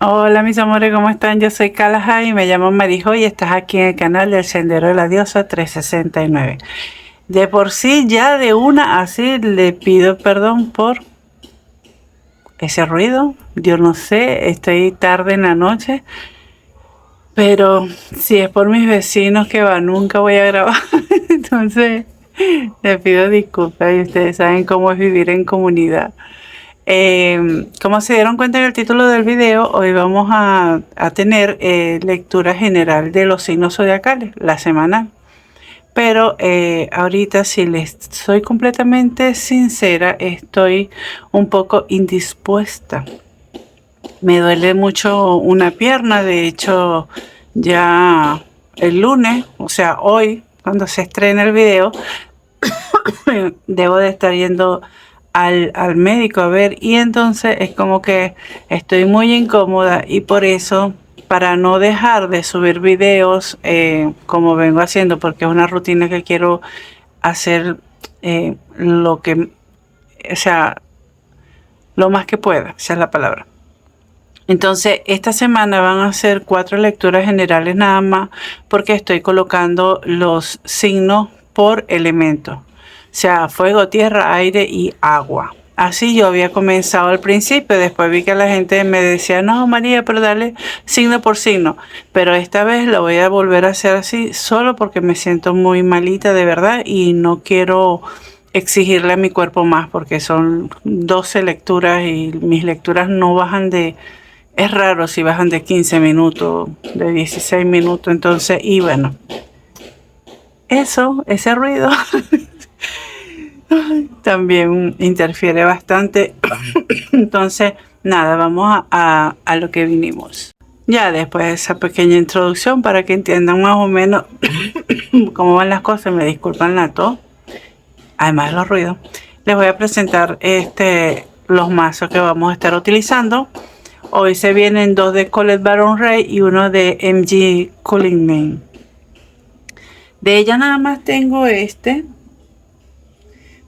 Hola mis amores, ¿cómo están? Yo soy Kalaha y me llamo Marijo y estás aquí en el canal del Sendero de la Diosa 369. De por sí, ya de una así le pido perdón por ese ruido. Yo no sé, estoy tarde en la noche, pero si es por mis vecinos que va, nunca voy a grabar. Entonces, les pido disculpas y ustedes saben cómo es vivir en comunidad. Como se dieron cuenta en el título del video, hoy vamos a tener lectura general de los signos zodiacales, la semanal. Pero ahorita, si les soy completamente sincera, estoy un poco indispuesta. Me duele mucho una pierna, de hecho ya el lunes, o sea hoy, cuando se estrena el video, debo de estar yendo al médico a ver, y entonces es como que estoy muy incómoda, y por eso, para no dejar de subir videos como vengo haciendo, porque es una rutina que quiero hacer lo que, o sea, lo más que pueda, esa es la palabra. Entonces esta semana van a ser 4 lecturas generales nada más, porque estoy colocando los signos por elemento, o sea, fuego, tierra, aire y agua. Así yo había comenzado al principio, después vi que la gente me decía, no María, pero dale signo por signo. Pero esta vez lo voy a volver a hacer así, solo porque me siento muy malita de verdad y no quiero exigirle a mi cuerpo más, porque son 12 lecturas y mis lecturas no bajan de... Es raro si bajan de 15 minutos, de 16 minutos, entonces, y bueno, ese ruido también interfiere bastante. Entonces, nada, vamos a lo que vinimos. Ya después de esa pequeña introducción, para que entiendan más o menos cómo van las cosas, me disculpan la tos, además de los ruidos, les voy a presentar los mazos que vamos a estar utilizando. Hoy se vienen 2 de Colette Baron Reid y uno de MG Cullingman. De ella nada más tengo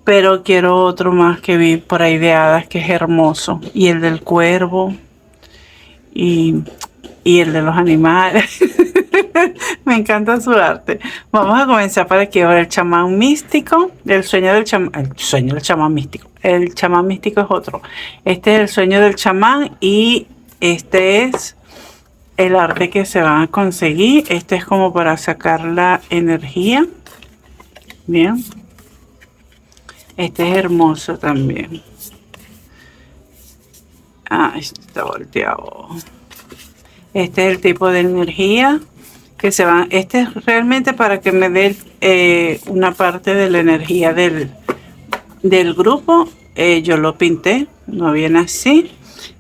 pero quiero otro más que vi por ahí de hadas, que es hermoso. Y el del cuervo y el de los animales. Me encanta su arte. Vamos a comenzar por aquí. Ahora el chamán místico, el sueño del chamán místico. El chamán místico es otro. Este es el sueño del chamán y este es el arte que se van a conseguir. Este es como para sacar la energía. Bien. Este es hermoso también. Ah, este está volteado. Este es el tipo de energía que se van. Este es realmente para que me dé una parte de la energía del grupo. Yo lo pinté, no viene así.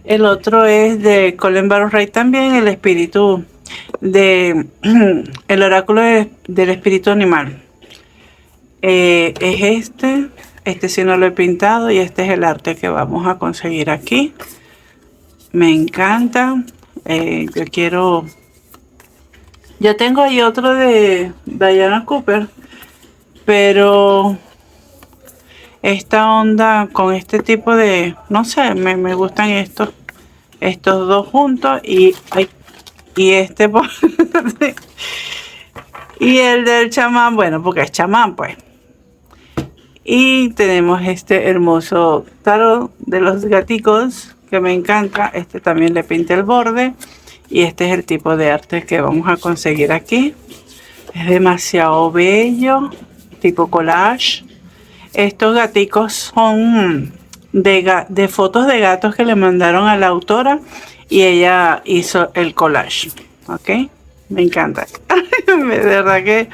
El otro es de Colette Baron Reid también, el espíritu de el oráculo del espíritu animal. Es este sí no lo he pintado, y este es el arte que vamos a conseguir aquí. Me encanta. Yo tengo ahí otro de Diana Cooper, pero esta onda con este tipo de, no sé, me gustan estos dos juntos, y este y el del chamán, bueno, porque es chamán pues. Y tenemos este hermoso tarot de los gaticos que me encanta. Este también le pinté el borde, y este es el tipo de arte que vamos a conseguir aquí. Es demasiado bello, tipo collage. Estos gaticos son de fotos de gatos que le mandaron a la autora, y ella hizo el collage. Ok, me encanta. De verdad que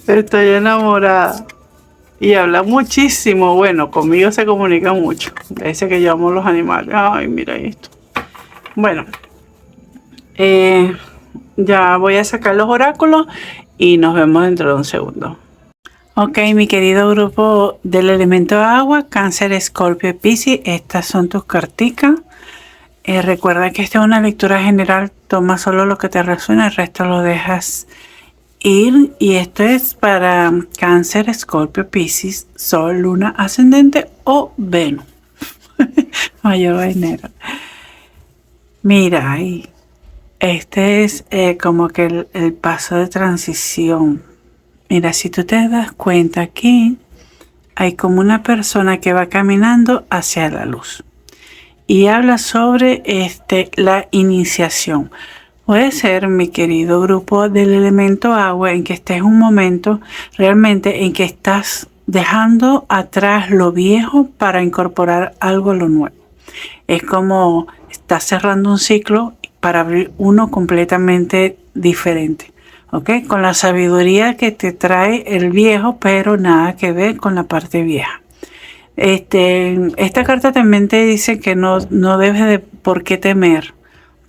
estoy enamorada. Y habla muchísimo. Bueno, conmigo se comunica mucho. Dice que yo amo los animales. Ay, mira esto. Bueno, ya voy a sacar los oráculos y nos vemos dentro de un segundo. Ok, mi querido grupo del elemento agua, Cáncer, Escorpio y Piscis, estas son tus carticas. Recuerda que esta es una lectura general. Toma solo lo que te resuena, el resto lo dejas ir. Y esto es para Cáncer, Escorpio, Piscis, Sol, Luna, Ascendente o Venus. Mayor vainero. Mira, y este es como que el paso de transición. Mira, si tú te das cuenta aquí, hay como una persona que va caminando hacia la luz y habla sobre la iniciación. Puede ser, mi querido grupo del elemento agua, en que estés en un momento realmente en que estás dejando atrás lo viejo para incorporar algo lo nuevo. Es como estás cerrando un ciclo para abrir uno completamente diferente. ¿Ok? Con la sabiduría que te trae el viejo, pero nada que ver con la parte vieja. Esta carta también te dice que no debes de por qué temer.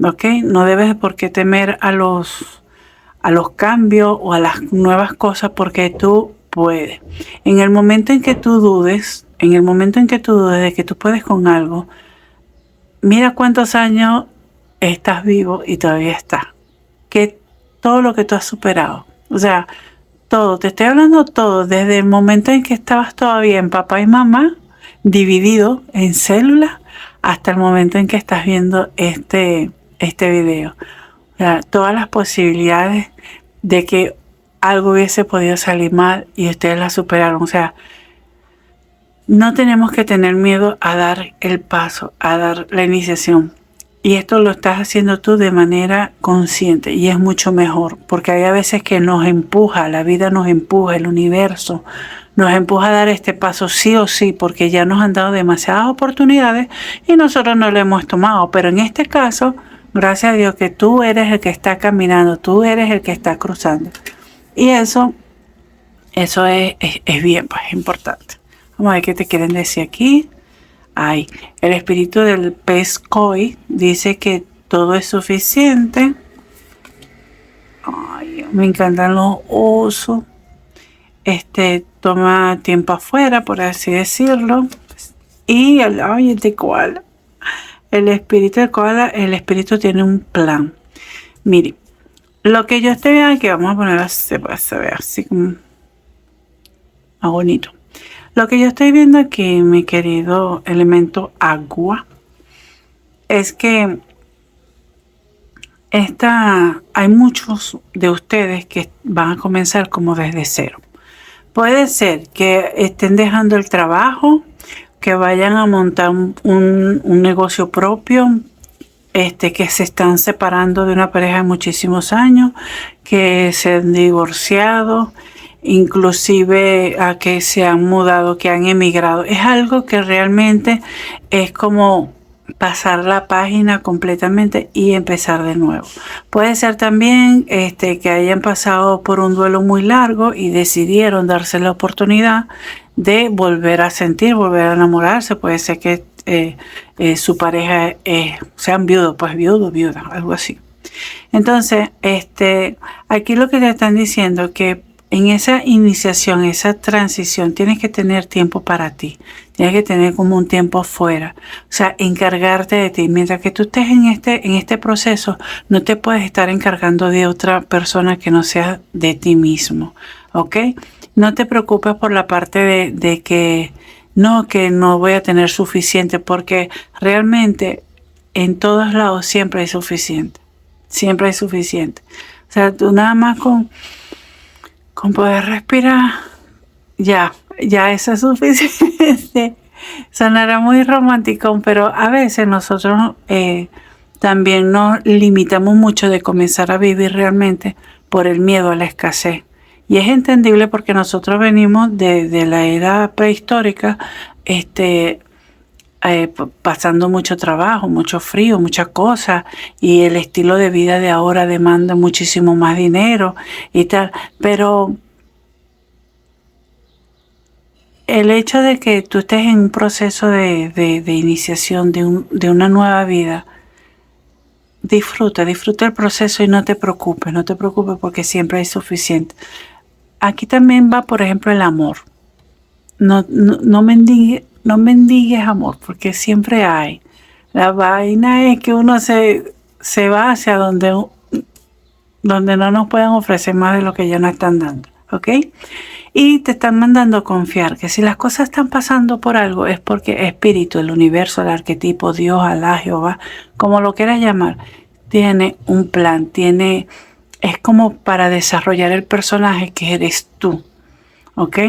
¿Ok? No debes de por qué temer a los cambios o a las nuevas cosas, porque tú puedes. En el momento en que tú dudes, de que tú puedes con algo, mira cuántos años estás vivo y todavía estás. Que todo lo que tú has superado. O sea, todo, te estoy hablando todo, desde el momento en que estabas todavía en papá y mamá, dividido en células, hasta el momento en que estás viendo este video. O sea, todas las posibilidades de que algo hubiese podido salir mal y ustedes la superaron. O sea, no tenemos que tener miedo a dar el paso, a dar la iniciación. Y esto lo estás haciendo tú de manera consciente y es mucho mejor, porque hay a veces que nos empuja, la vida nos empuja, el universo nos empuja a dar este paso sí o sí, porque ya nos han dado demasiadas oportunidades y nosotros no lo hemos tomado. Pero en este caso, gracias a Dios que tú eres el que está caminando, tú eres el que está cruzando. Y eso es bien, pues es importante. Vamos a ver qué te quieren decir aquí. Ay, el espíritu del pez koi dice que todo es suficiente. Ay, me encantan los osos. Toma tiempo afuera, por así decirlo. Y el de koala. El espíritu de koala, el espíritu tiene un plan. Mire, lo que yo estoy viendo aquí, vamos a poner así, para se ve así como más bonito. Lo que yo estoy viendo aquí, mi querido elemento agua, es que hay muchos de ustedes que van a comenzar como desde cero. Puede ser que estén dejando el trabajo, que vayan a montar un negocio propio, que se están separando de una pareja de muchísimos años, que se han divorciado, inclusive a que se han mudado, que han emigrado. Es algo que realmente es como pasar la página completamente y empezar de nuevo. Puede ser también que hayan pasado por un duelo muy largo y decidieron darse la oportunidad de volver a sentir, volver a enamorarse. Puede ser que su pareja sean viudos, pues viuda, algo así. Entonces, aquí lo que te están diciendo que en esa iniciación, esa transición, tienes que tener tiempo para ti. Tienes que tener como un tiempo fuera. O sea, encargarte de ti. Mientras que tú estés en este proceso, no te puedes estar encargando de otra persona que no sea de ti mismo. ¿Ok? No te preocupes por la parte de que no voy a tener suficiente, porque realmente en todos lados siempre hay suficiente. Siempre hay suficiente. O sea, tú nada más con poder respirar, ya eso es suficiente. Sonará muy romántico, pero a veces nosotros también nos limitamos mucho de comenzar a vivir realmente por el miedo a la escasez. Y es entendible porque nosotros venimos de la era prehistórica, pasando mucho trabajo, mucho frío, muchas cosas, y el estilo de vida de ahora demanda muchísimo más dinero y tal, pero el hecho de que tú estés en un proceso de iniciación de una nueva vida, disfruta el proceso y no te preocupes porque siempre hay suficiente. Aquí también va, por ejemplo, el amor. No mendigues amor, porque siempre hay. La vaina es que uno se va hacia donde no nos puedan ofrecer más de lo que ya nos están dando. ¿Ok? Y te están mandando a confiar que si las cosas están pasando por algo es porque espíritu, el universo, el arquetipo, Dios, Alá, Jehová, como lo quieras llamar, tiene un plan, es como para desarrollar el personaje que eres tú, ¿ok?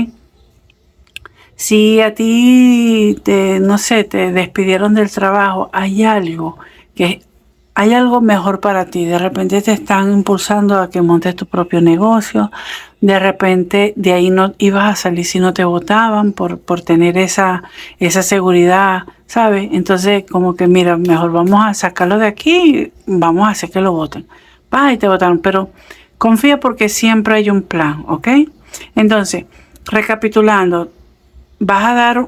Si a ti no sé, te despidieron del trabajo, hay algo mejor para ti. De repente te están impulsando a que montes tu propio negocio. De repente de ahí no ibas a salir si no te votaban por tener esa seguridad, ¿sabes? Entonces como que mira, mejor vamos a sacarlo de aquí, vamos a hacer que lo voten. Va y te votaron, pero confía porque siempre hay un plan, ¿ok? Entonces, recapitulando, vas a dar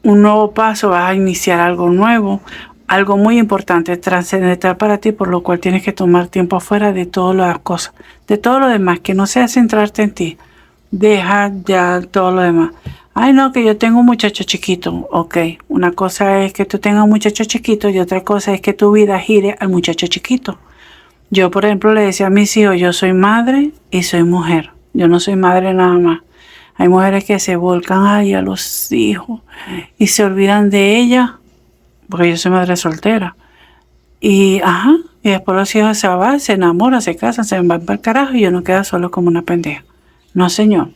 un nuevo paso, vas a iniciar algo nuevo, algo muy importante, trascendental para ti, por lo cual tienes que tomar tiempo afuera de todas las cosas, de todo lo demás, que no sea centrarte en ti. Deja ya todo lo demás. Ay, no, que yo tengo un muchacho chiquito. Ok, una cosa es que tú tengas un muchacho chiquito y otra cosa es que tu vida gire al muchacho chiquito. Yo, por ejemplo, le decía a mis hijos, yo soy madre y soy mujer. Yo no soy madre nada más. Hay mujeres que se volcan ay, a los hijos y se olvidan de ella, porque yo soy madre soltera. Y después los hijos se van, se enamoran, se casan, se van para el carajo y yo no quedo solo como una pendeja. No, señor.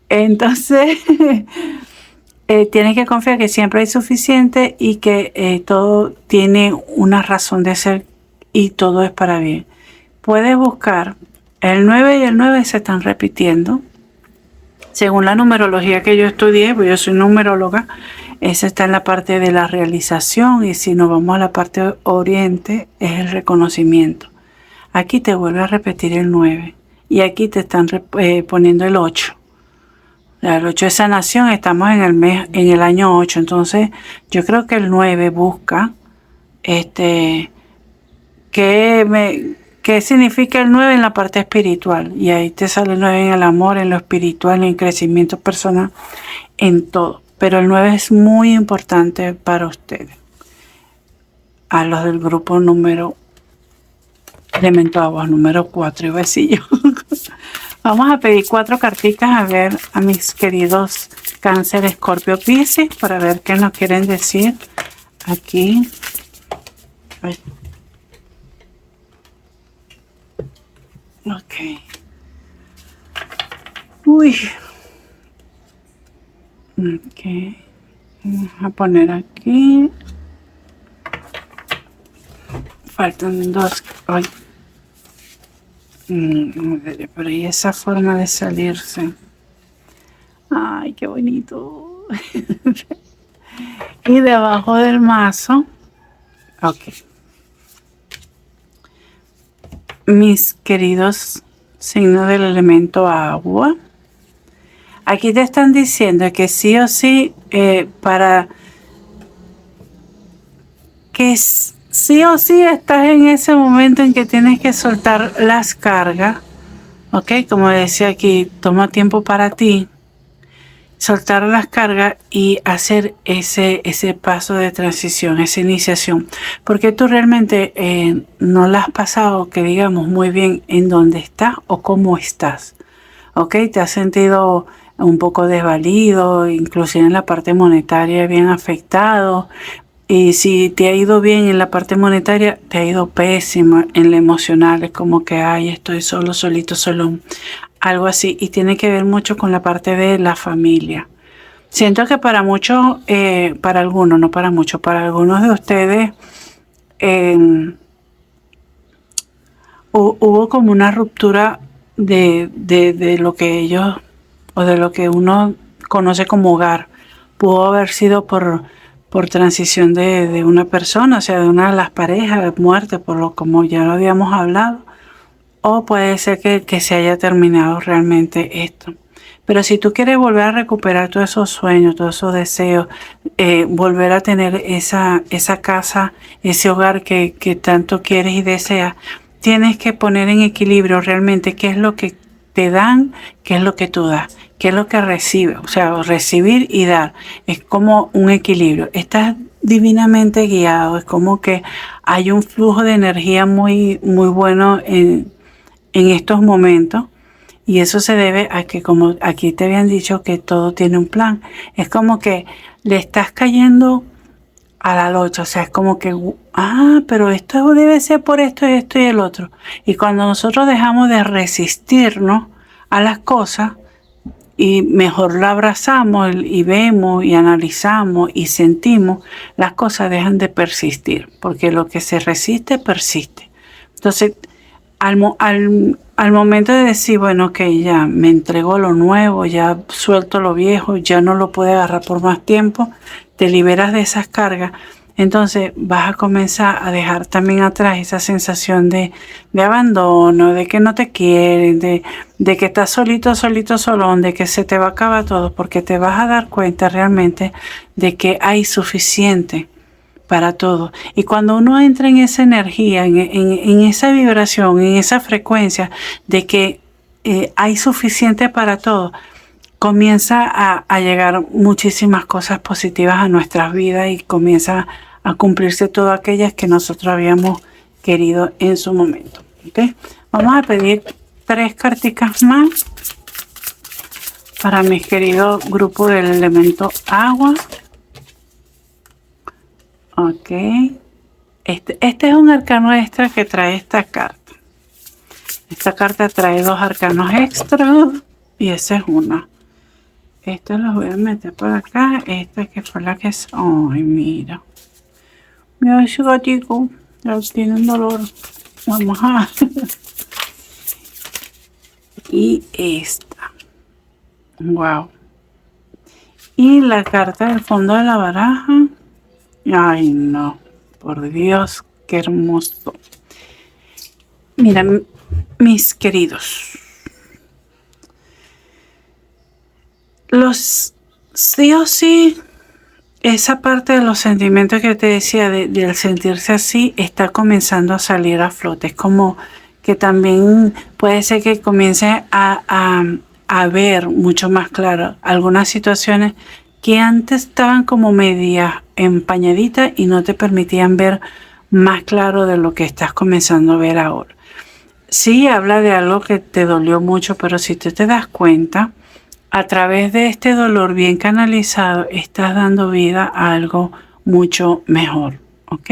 Entonces, tienes que confiar que siempre hay suficiente y que todo tiene una razón de ser y todo es para bien. Puedes buscar, el 9 y el 9 se están repitiendo. Según la numerología que yo estudié, pues yo soy numeróloga, esa está en la parte de la realización y si nos vamos a la parte oriente es el reconocimiento. Aquí te vuelve a repetir el 9 y aquí te están poniendo el 8. El 8 es sanación, estamos en el año 8, entonces yo creo que el 9 busca ¿qué significa el 9 en la parte espiritual? Y ahí te sale el 9 en el amor, en lo espiritual, en el crecimiento personal, en todo. Pero el 9 es muy importante para ustedes. A los del grupo número elemento agua, número 4 y besillo. Vamos a pedir 4 cartitas a ver a mis queridos Cáncer, Escorpio, Piscis para ver qué nos quieren decir aquí. Ay. Ok. Uy. Ok. Vamos a poner aquí. Faltan 2. Ay. Pero y esa forma de salirse. Ay, qué bonito. Y debajo del mazo. Ok. Mis queridos signos del elemento agua, aquí te están diciendo que sí o sí, para que sí o sí estás en ese momento en que tienes que soltar las cargas, ok, como decía aquí, toma tiempo para ti, soltar las cargas y hacer ese paso de transición, esa iniciación, porque tú realmente no la has pasado, que digamos, muy bien en dónde estás o cómo estás, ¿ok? Te has sentido un poco desvalido, inclusive en la parte monetaria bien afectado, y si te ha ido bien en la parte monetaria, te ha ido pésimo en lo emocional, es como que, ay, estoy solo, solito, solo. Algo así, y tiene que ver mucho con la parte de la familia. Siento que para muchos, para algunos, no para muchos, para algunos de ustedes hubo como una ruptura de lo que ellos, o de lo que uno conoce como hogar. Pudo haber sido por transición de una persona, o sea, de una de las parejas, muerte, como ya lo habíamos hablado. O puede ser que se haya terminado realmente esto. Pero si tú quieres volver a recuperar todos esos sueños, todos esos deseos, volver a tener esa casa, ese hogar que tanto quieres y deseas, tienes que poner en equilibrio realmente qué es lo que te dan, qué es lo que tú das, qué es lo que recibes. O sea, recibir y dar. Es como un equilibrio. Estás divinamente guiado. Es como que hay un flujo de energía muy, muy bueno en estos momentos Y eso se debe a que, como aquí te habían dicho, que todo tiene un plan. Es como que le estás cayendo a la locha, o sea, es como que, pero esto debe ser por esto y esto y el otro. Y cuando nosotros dejamos de resistirnos a las cosas y mejor la abrazamos y vemos y analizamos y sentimos, las cosas dejan de persistir, porque lo que se resiste, persiste. Entonces, al momento de decir, bueno, ok, ya me entregó lo nuevo, ya suelto lo viejo, ya no lo puedo agarrar por más tiempo, te liberas de esas cargas, entonces vas a comenzar a dejar también atrás esa sensación de abandono, de que no te quieren, de que estás solito, solón, de que se te va a acabar todo, porque te vas a dar cuenta realmente de que hay suficiente para todo. Y cuando uno entra en esa energía, en esa vibración, en esa frecuencia de que hay suficiente para todo, comienza a llegar muchísimas cosas positivas a nuestras vidas y comienza a cumplirse todas aquellas que nosotros habíamos querido en su momento. ¿Okay? Vamos a pedir 3 carticas más para mi querido grupo del elemento agua. Ok. Este es un arcano extra que trae esta carta. Esta carta trae 2 arcanos extra y ese es uno. Esta los voy a meter por acá. Esta que fue la que es... Ay, mira. Mira ese gatico. Ya tiene un dolor. Vamos a... Y esta. Wow. Y la carta del fondo de la baraja. Ay, no. Por Dios, qué hermoso. Mira, mis queridos. Los sí o sí, esa parte de los sentimientos que te decía, del sentirse así, está comenzando a salir a flote. Es como que también puede ser que comience a ver mucho más claro algunas situaciones que antes estaban como medias empañaditas y no te permitían ver más claro de lo que estás comenzando a ver ahora. Sí, habla de algo que te dolió mucho, pero si tú te das cuenta, a través de este dolor bien canalizado, estás dando vida a algo mucho mejor. ¿Ok?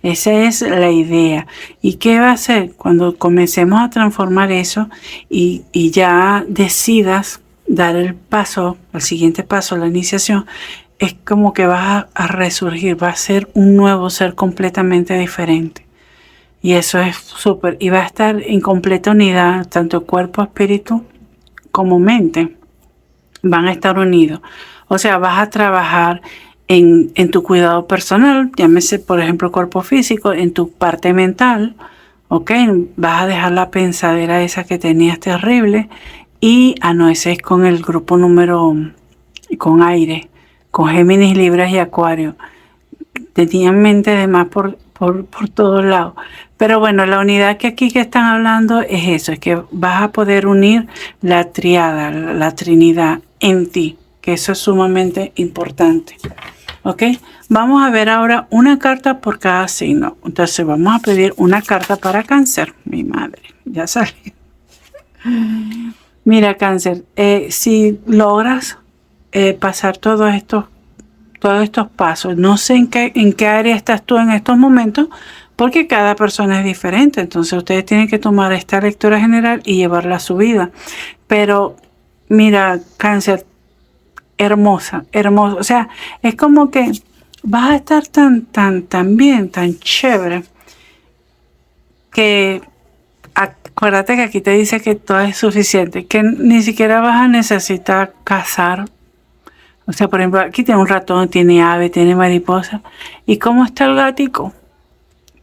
Esa es la idea. ¿Y qué va a hacer cuando comencemos a transformar eso y ya decidas dar el paso, el siguiente paso, la iniciación? Es como que vas a resurgir, va a ser un nuevo ser completamente diferente. Y eso es súper. Y va a estar en completa unidad, tanto cuerpo, espíritu como mente. Van a estar unidos. O sea, vas a trabajar en tu cuidado personal, llámese por ejemplo cuerpo físico, en tu parte mental, ¿ok? Vas a dejar la pensadera esa que tenías terrible y no, ese es con el grupo número, con aire, con Géminis, Libras y Acuario. Tenían mente de más por todos lados. Pero bueno, la unidad que aquí que están hablando es eso, es que vas a poder unir la triada, la trinidad en ti, que eso es sumamente importante. ¿Ok? Vamos a ver ahora una carta por cada signo. Entonces vamos a pedir una carta para Cáncer. Mi madre, ya salió. Mira, Cáncer, si logras pasar todos estos pasos, no sé en qué área estás tú en estos momentos, porque cada persona es diferente. Entonces ustedes tienen que tomar esta lectura general y llevarla a su vida. Pero mira, Cáncer, hermosa. O sea, es como que vas a estar tan bien, tan chévere, que acuérdate que aquí te dice que todo es suficiente, que ni siquiera vas a necesitar cazar. O sea, por ejemplo, aquí tiene un ratón, tiene ave, tiene mariposa. ¿Y cómo está el gatico?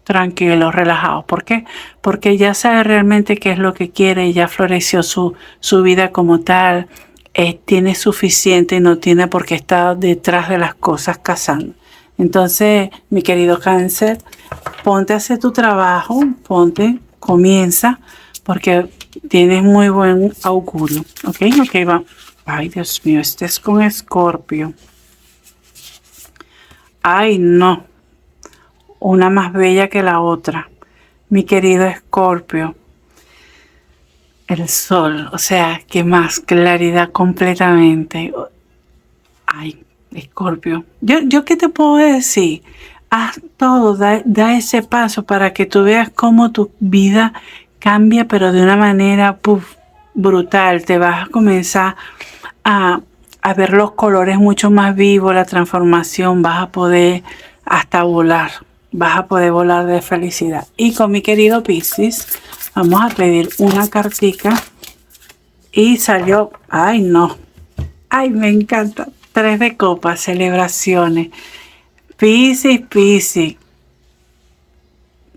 Tranquilo, relajado. ¿Por qué? Porque ya sabe realmente qué es lo que quiere, ya floreció su vida como tal. Tiene suficiente y no tiene por qué estar detrás de las cosas cazando. Entonces, mi querido Cáncer, ponte a hacer tu trabajo, comienza, porque tienes muy buen augurio. Ok, va. Ay, Dios mío, este es con Escorpio. Ay, no. Una más bella que la otra. Mi querido Escorpio. el sol, o sea, que más claridad completamente. Ay, Escorpio. Yo qué te puedo decir, haz todo, da ese paso para que tú veas cómo tu vida cambia, pero de una manera brutal. Te vas a comenzar a, a ver los colores mucho más vivos, la transformación, vas a poder hasta volar, vas a poder volar de felicidad. Y con mi querido Piscis, vamos a pedir una cartica y salió, ay no, ay me encanta, 3 de copas, celebraciones. Piscis, Piscis,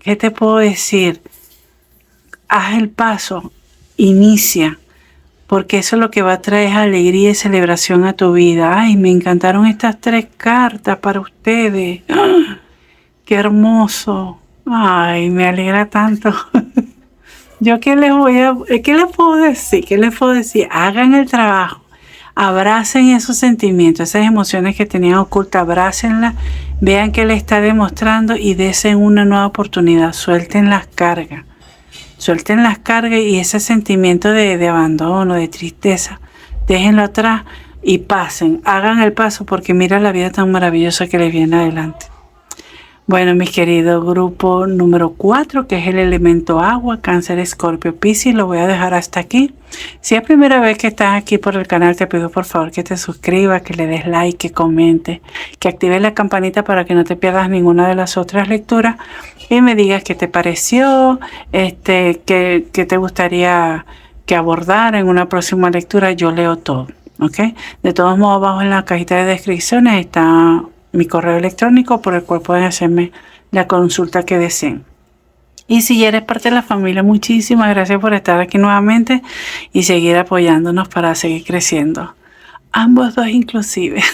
¿qué te puedo decir? Haz el paso, inicia, porque eso es lo que va a traer alegría y celebración a tu vida. Ay, me encantaron estas 3 cartas para ustedes. ¡Ah! ¡Qué hermoso! Ay, me alegra tanto. Yo qué les ¿qué les puedo decir? ¿Qué les puedo decir? Hagan el trabajo. Abracen esos sentimientos, esas emociones que tenían ocultas, abrácenlas, vean qué le está demostrando y desen una nueva oportunidad. Suelten las cargas. Suelten las cargas y ese sentimiento de abandono, de tristeza, déjenlo atrás y pasen, hagan el paso porque mira la vida tan maravillosa que les viene adelante. Bueno, mis queridos, grupo número 4, que es el elemento agua, Cáncer, Escorpio, Piscis, lo voy a dejar hasta aquí. Si es primera vez que estás aquí por el canal, te pido por favor que te suscribas, que le des like, que comentes, que actives la campanita para que no te pierdas ninguna de las otras lecturas y me digas qué te pareció, qué te gustaría que abordara en una próxima lectura. Yo leo todo, ¿ok? De todos modos, abajo en la cajita de descripciones está mi correo electrónico por el cual pueden hacerme la consulta que deseen. Y si ya eres parte de la familia, muchísimas gracias por estar aquí nuevamente y seguir apoyándonos para seguir creciendo. Ambos dos inclusive.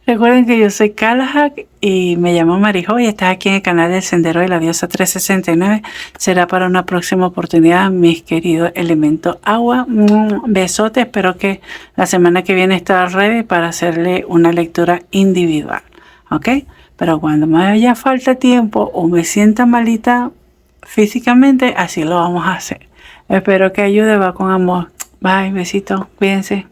Recuerden que yo soy Kalahak y me llamo Marijo y estás aquí en el canal del Sendero de la Diosa 369. Será para una próxima oportunidad, mis queridos elemento agua. Besote, espero que la semana que viene esté ready para hacerle una lectura individual. ¿Ok? Pero cuando me haya falta tiempo o me sienta malita físicamente, así lo vamos a hacer. Espero que ayude, va con amor. Bye, besitos, cuídense.